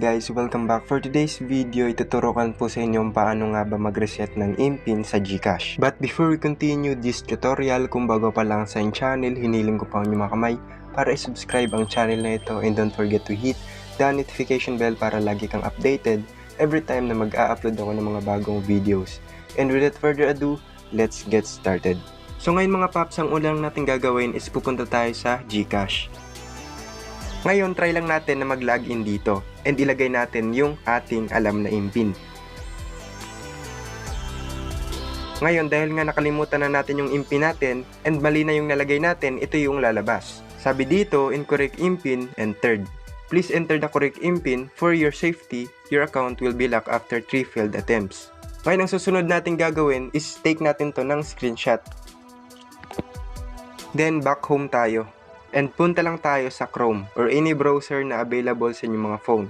guys, welcome back. For today's video, ituturukan po sa inyo paano nga ba mag-reset ng IMPIN sa GCash. But before we continue this tutorial, kung bago pa lang sa channel, hiniling ko pa ang inyong kamay para i-subscribe ang channel na ito and don't forget to hit the notification bell para lagi kang updated every time na mag-a-upload ako ng mga bagong videos. And without further ado, let's get started. So ngayon mga paps, ang unang natin gagawin is pupunta tayo sa GCash. Ngayon, try lang natin na mag-login dito and ilagay natin yung ating alam na IMPIN. Ngayon, dahil nga nakalimutan na natin yung IMPIN natin and mali na yung nalagay natin, ito yung lalabas. Sabi dito, incorrect IMPIN entered. Please enter the correct IMPIN. For your safety, your account will be locked after 3 failed attempts. Ngayon, ang susunod natin gagawin is take natin to ng screenshot. Then, back home tayo. And punta lang tayo sa Chrome or any browser na available sa inyong mga phone.